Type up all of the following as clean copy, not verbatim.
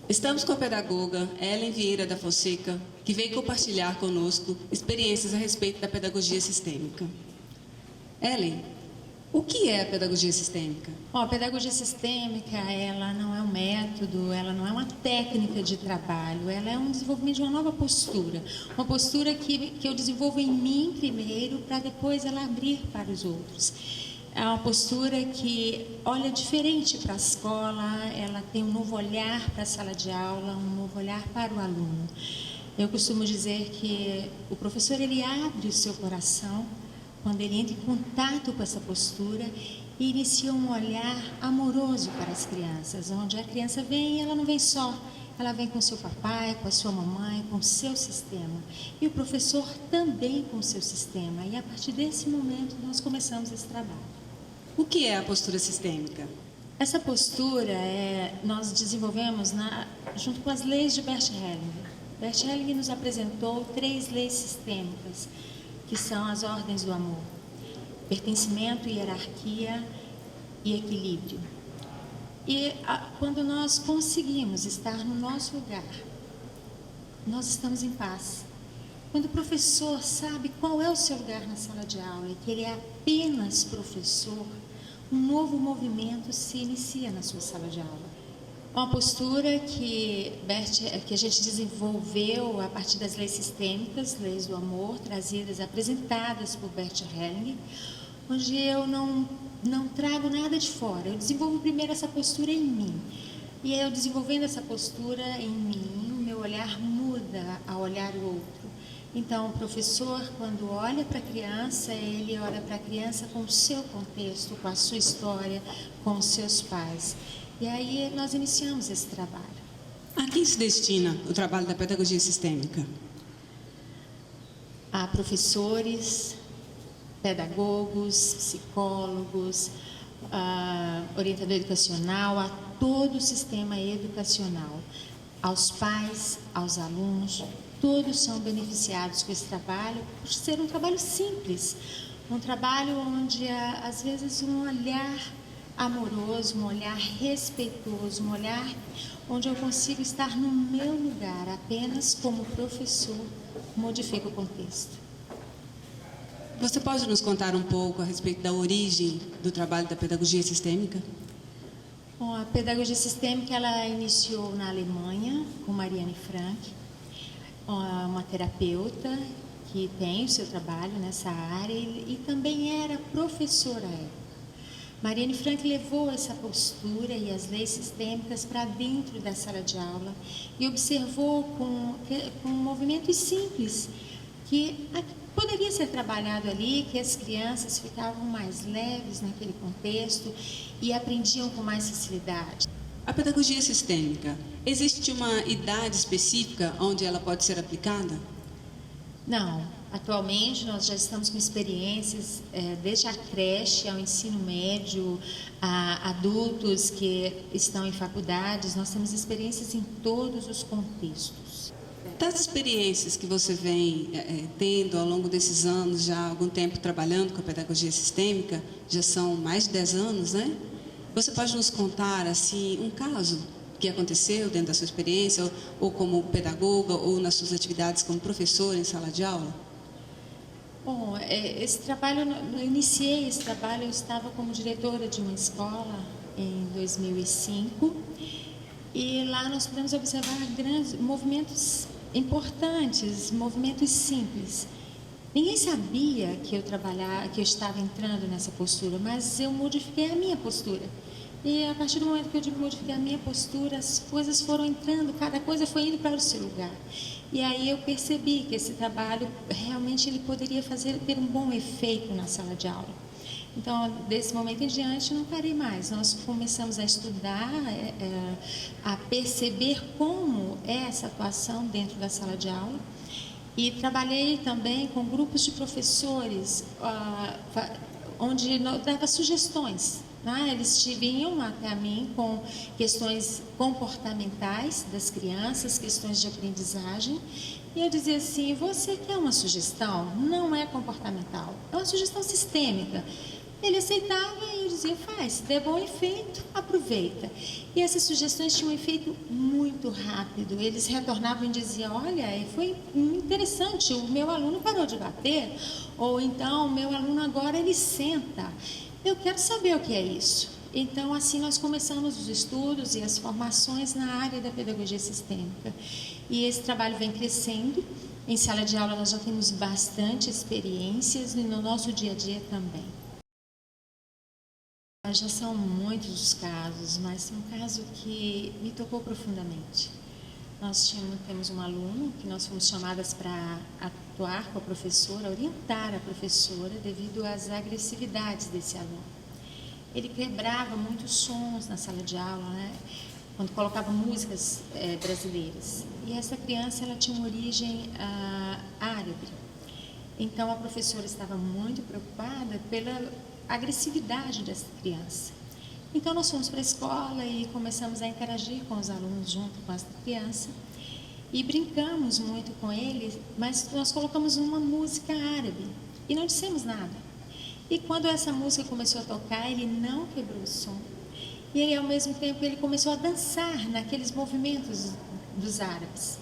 Estamos com a pedagoga Ellen Vieira da Fonseca, que veio compartilhar conosco experiências a respeito da pedagogia sistêmica. Ellen, o que é a pedagogia sistêmica? A pedagogia sistêmica, ela não é um método, ela não é uma técnica de trabalho, ela é um desenvolvimento de uma nova postura. Uma postura que eu desenvolvo em mim primeiro, para depois ela abrir para os outros. É uma postura que olha diferente para a escola, ela tem um novo olhar para a sala de aula, um novo olhar para o aluno. Eu costumo dizer que o professor, ele abre o seu coração quando ele entra em contato com essa postura e inicia um olhar amoroso para as crianças, onde a criança vem e ela não vem só, ela vem com seu papai, com a sua mamãe, com o seu sistema. E o professor também com o seu sistema. E a partir desse momento nós começamos esse trabalho. O que é a postura sistêmica? Essa postura nós desenvolvemos junto com as leis de Bert Hellinger. Bert Hellinger nos apresentou 3 leis sistêmicas, que são as ordens do amor: pertencimento, hierarquia e equilíbrio. E quando nós conseguimos estar no nosso lugar, nós estamos em paz. Quando o professor sabe qual é o seu lugar na sala de aula e que ele é apenas professor, um novo movimento se inicia na sua sala de aula. Uma postura que a gente desenvolveu a partir das leis sistêmicas, leis do amor, apresentadas por Bert Hellinger, onde eu não trago nada de fora. Eu desenvolvo primeiro essa postura em mim. E eu desenvolvendo essa postura em mim, o meu olhar muda ao olhar o outro. Então, o professor, quando olha para a criança, ele olha para a criança com o seu contexto, com a sua história, com os seus pais. E aí nós iniciamos esse trabalho. A quem se destina o trabalho da pedagogia sistêmica? A professores, pedagogos, psicólogos, orientador educacional, a todo o sistema educacional, aos pais, aos alunos, todos são beneficiados com esse trabalho, por ser um trabalho simples, um trabalho onde às vezes um olhar amoroso, um olhar respeitoso, um olhar onde eu consigo estar no meu lugar, apenas como professor, modifica o contexto. Você pode nos contar um pouco a respeito da origem do trabalho da pedagogia sistêmica? Bom, a pedagogia sistêmica ela iniciou na Alemanha com Marianne Frank, uma terapeuta que tem o seu trabalho nessa área e também era professora à época. Marianne Frank levou essa postura e as leis sistêmicas para dentro da sala de aula e observou com movimentos simples que poderia ser trabalhado ali, que as crianças ficavam mais leves naquele contexto e aprendiam com mais facilidade. A pedagogia sistêmica, existe uma idade específica onde ela pode ser aplicada? Não. Atualmente nós já estamos com experiências desde a creche ao ensino médio, a adultos que estão em faculdades, nós temos experiências em todos os contextos. Das experiências que você vem tendo ao longo desses anos, já há algum tempo trabalhando com a pedagogia sistêmica, já são mais de 10 anos, né? Você pode nos contar assim, um caso que aconteceu dentro da sua experiência, ou como pedagoga, ou nas suas atividades como professora em sala de aula? Bom, esse trabalho, eu iniciei esse trabalho, eu estava como diretora de uma escola em 2005 e lá nós pudemos observar grandes movimentos importantes, movimentos simples. Ninguém sabia que eu estava entrando nessa postura, mas eu modifiquei a minha postura. E a partir do momento que eu modifiquei a minha postura, as coisas foram entrando, cada coisa foi indo para o seu lugar. E aí eu percebi que esse trabalho realmente ele poderia ter um bom efeito na sala de aula. Então, desse momento em diante, não parei mais. Nós começamos a estudar, a perceber como é essa atuação dentro da sala de aula. E trabalhei também com grupos de professores, onde eu dava sugestões. Eles vinham até a mim com questões comportamentais das crianças, questões de aprendizagem, e eu dizia assim: você quer uma sugestão? Não é comportamental, é uma sugestão sistêmica. Ele aceitava e eu dizia, faz, se der bom efeito, aproveita. E essas sugestões tinham um efeito muito rápido. Eles retornavam e diziam, olha, foi interessante, o meu aluno parou de bater, ou então, o meu aluno agora ele senta. Eu quero saber o que é isso. Então, assim, nós começamos os estudos e as formações na área da pedagogia sistêmica. E esse trabalho vem crescendo. Em sala de aula nós já temos bastante experiências e no nosso dia a dia também. Já são muitos os casos, mas tem um caso que me tocou profundamente. Nós temos um aluno que nós fomos chamadas para atuar com a professora, orientar a professora devido às agressividades desse aluno. Ele quebrava muitos sons na sala de aula, né? Quando colocava músicas brasileiras. E essa criança ela tinha uma origem árabe. Então a professora estava muito preocupada pela agressividade dessa criança. Então nós fomos para a escola e começamos a interagir com os alunos junto com essa criança e brincamos muito com ele, mas nós colocamos uma música árabe e não dissemos nada. E quando essa música começou a tocar, ele não quebrou o som. E aí, ao mesmo tempo, ele começou a dançar naqueles movimentos dos árabes.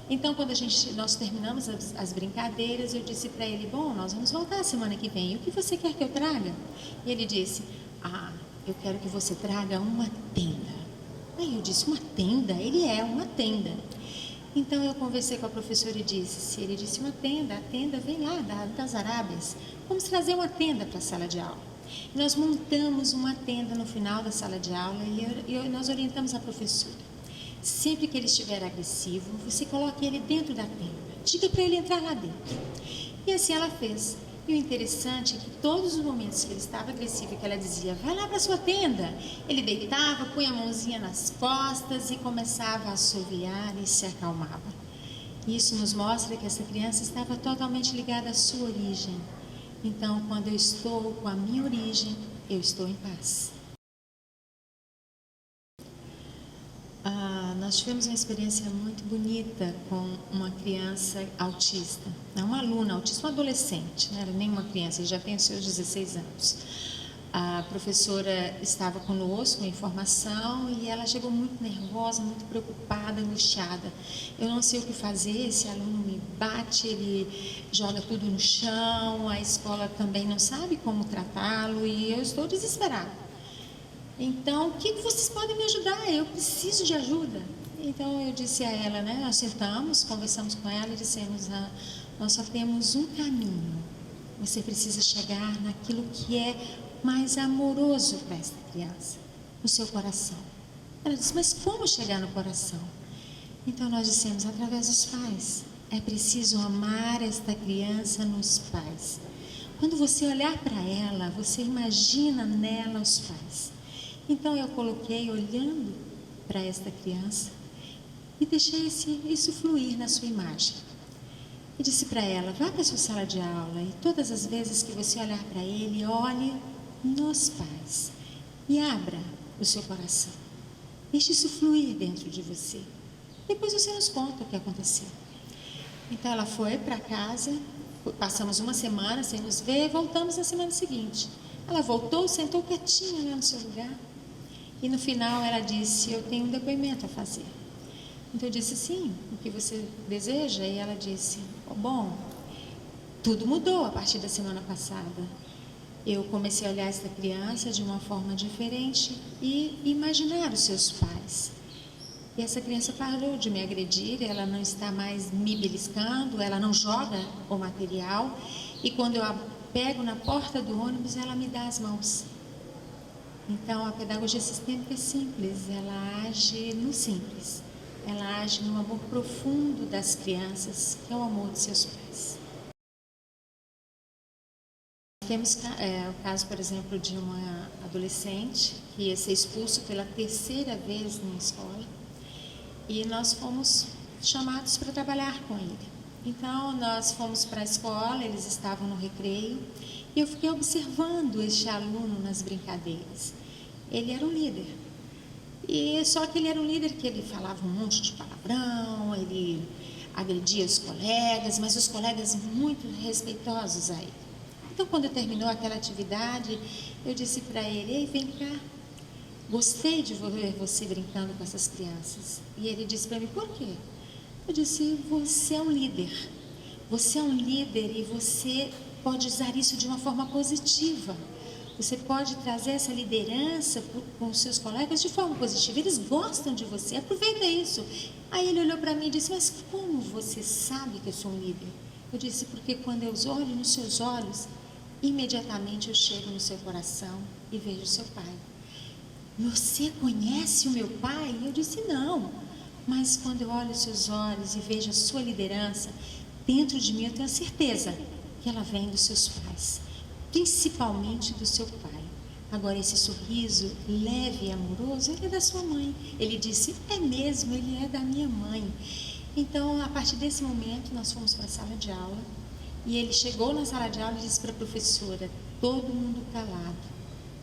Então, quando nós terminamos as brincadeiras, eu disse para ele, bom, nós vamos voltar semana que vem. O que você quer que eu traga? E ele disse, eu quero que você traga uma tenda. Aí eu disse, uma tenda? Ele é uma tenda. Então eu conversei com a professora e disse, se ele disse uma tenda, a tenda vem lá das Arábias. Vamos trazer uma tenda para a sala de aula. E nós montamos uma tenda no final da sala de aula e nós orientamos a professora. Sempre que ele estiver agressivo, você coloque ele dentro da tenda. Diga para ele entrar lá dentro. E assim ela fez. E o interessante é que todos os momentos que ele estava agressivo, que ela dizia, vai lá para sua tenda, ele deitava, punha a mãozinha nas costas e começava a assoviar e se acalmava. Isso nos mostra que essa criança estava totalmente ligada à sua origem. Então, quando eu estou com a minha origem, eu estou em paz. Nós tivemos uma experiência muito bonita com uma criança autista, uma aluna autista, uma adolescente, não era nem uma criança, ele já tem os seus 16 anos. A professora estava conosco em formação e ela chegou muito nervosa, muito preocupada, angustiada. Eu não sei o que fazer, esse aluno me bate, ele joga tudo no chão, a escola também não sabe como tratá-lo e eu estou desesperada. Então, o que vocês podem me ajudar? Eu preciso de ajuda. Então, eu disse a ela, né? Nós sentamos, conversamos com ela e dissemos, nós só temos um caminho. Você precisa chegar naquilo que é mais amoroso para esta criança, no seu coração. Ela disse, mas como chegar no coração? Então, nós dissemos, através dos pais. É preciso amar esta criança nos pais. Quando você olhar para ela, você imagina nela os pais. Então eu coloquei olhando para esta criança e deixei isso fluir na sua imagem. E disse para ela, vá para a sua sala de aula e todas as vezes que você olhar para ele, olhe nos pais e abra o seu coração. Deixe isso fluir dentro de você. Depois você nos conta o que aconteceu. Então ela foi para casa, passamos uma semana sem nos ver, voltamos na semana seguinte. Ela voltou, sentou quietinha lá no seu lugar. E no final ela disse, eu tenho um depoimento a fazer. Então eu disse, sim, o que você deseja? E ela disse, bom, tudo mudou a partir da semana passada. Eu comecei a olhar essa criança de uma forma diferente e imaginar os seus pais. E essa criança parou de me agredir, ela não está mais me beliscando, ela não joga o material. E quando eu a pego na porta do ônibus, ela me dá as mãos. Então, a pedagogia sistêmica é simples, ela age no simples. Ela age no amor profundo das crianças, que é o amor de seus pais. Temos o caso, por exemplo, de uma adolescente que ia ser expulso pela terceira vez na escola e nós fomos chamados para trabalhar com ele. Então, nós fomos para a escola, eles estavam no recreio, e eu fiquei observando este aluno nas brincadeiras. Ele era um líder. Só que ele era um líder que ele falava um monte de palavrão, ele agredia os colegas, mas os colegas muito respeitosos a ele. Então, quando terminou aquela atividade, eu disse para ele: ei, vem cá, gostei de ver você brincando com essas crianças. E ele disse para mim: por quê? Eu disse: você é um líder. Você é um líder e você pode usar isso de uma forma positiva. Você pode trazer essa liderança com os seus colegas de forma positiva. Eles gostam de você, aproveita isso. Aí ele olhou para mim e disse: mas como você sabe que eu sou um líder? Eu disse: porque quando eu olho nos seus olhos, imediatamente eu chego no seu coração e vejo o seu pai. Você conhece o meu pai? Eu disse: não. Mas quando eu olho os seus olhos e vejo a sua liderança, dentro de mim eu tenho a certeza que ela vem dos seus pais, principalmente do seu pai. Agora, esse sorriso leve e amoroso, ele é da sua mãe. Ele disse: é mesmo, ele é da minha mãe. Então, a partir desse momento, nós fomos para a sala de aula. E ele chegou na sala de aula e disse para a professora, todo mundo calado: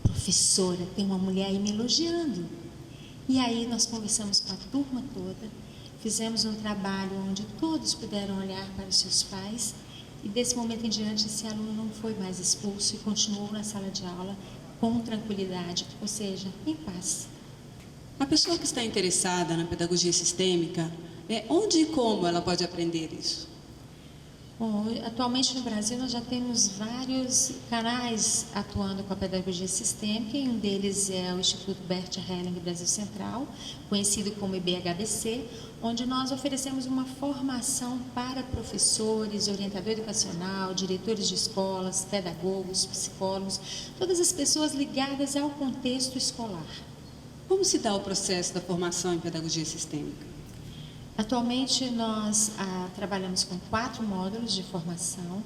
professora, tem uma mulher aí me elogiando. E aí nós conversamos com a turma toda, fizemos um trabalho onde todos puderam olhar para os seus pais. E desse momento em diante, esse aluno não foi mais expulso e continuou na sala de aula com tranquilidade, ou seja, em paz. A pessoa que está interessada na pedagogia sistêmica, onde e como ela pode aprender isso? Bom, atualmente no Brasil nós já temos vários canais atuando com a pedagogia sistêmica, e um deles é o Instituto Bert Helling Brasil Central, conhecido como IBHBC, onde nós oferecemos uma formação para professores, orientador educacional, diretores de escolas, pedagogos, psicólogos, todas as pessoas ligadas ao contexto escolar. Como se dá o processo da formação em pedagogia sistêmica? Atualmente nós trabalhamos com 4 módulos de formação,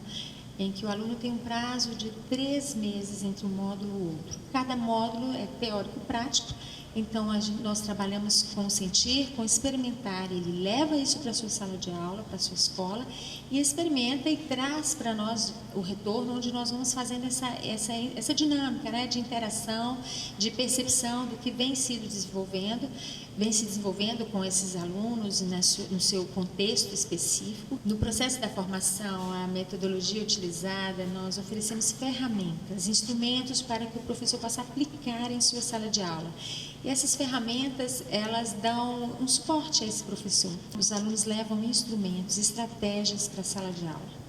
em que o aluno tem um prazo de 3 meses entre um módulo e o outro. Cada módulo é teórico e prático, então nós trabalhamos com sentir, com experimentar. Ele leva isso para a sua sala de aula, para a sua escola, e experimenta e traz para nós o retorno, onde nós vamos fazendo essa dinâmica, né, de interação, de percepção do que vem se desenvolvendo com esses alunos no seu contexto específico. No processo da formação, a metodologia utilizada, nós oferecemos ferramentas, instrumentos para que o professor possa aplicar em sua sala de aula. E essas ferramentas, elas dão um suporte a esse professor. Os alunos levam instrumentos, estratégias para a sala de aula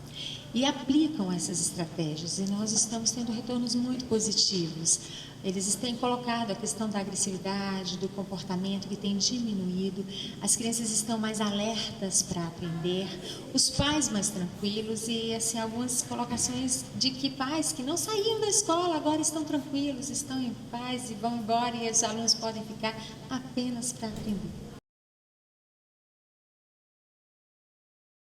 e aplicam essas estratégias, e nós estamos tendo retornos muito positivos. Eles têm colocado a questão da agressividade, do comportamento que tem diminuído, as crianças estão mais alertas para aprender, os pais mais tranquilos, e assim, algumas colocações de que pais que não saíam da escola agora estão tranquilos, estão em paz e vão embora, e os alunos podem ficar apenas para aprender.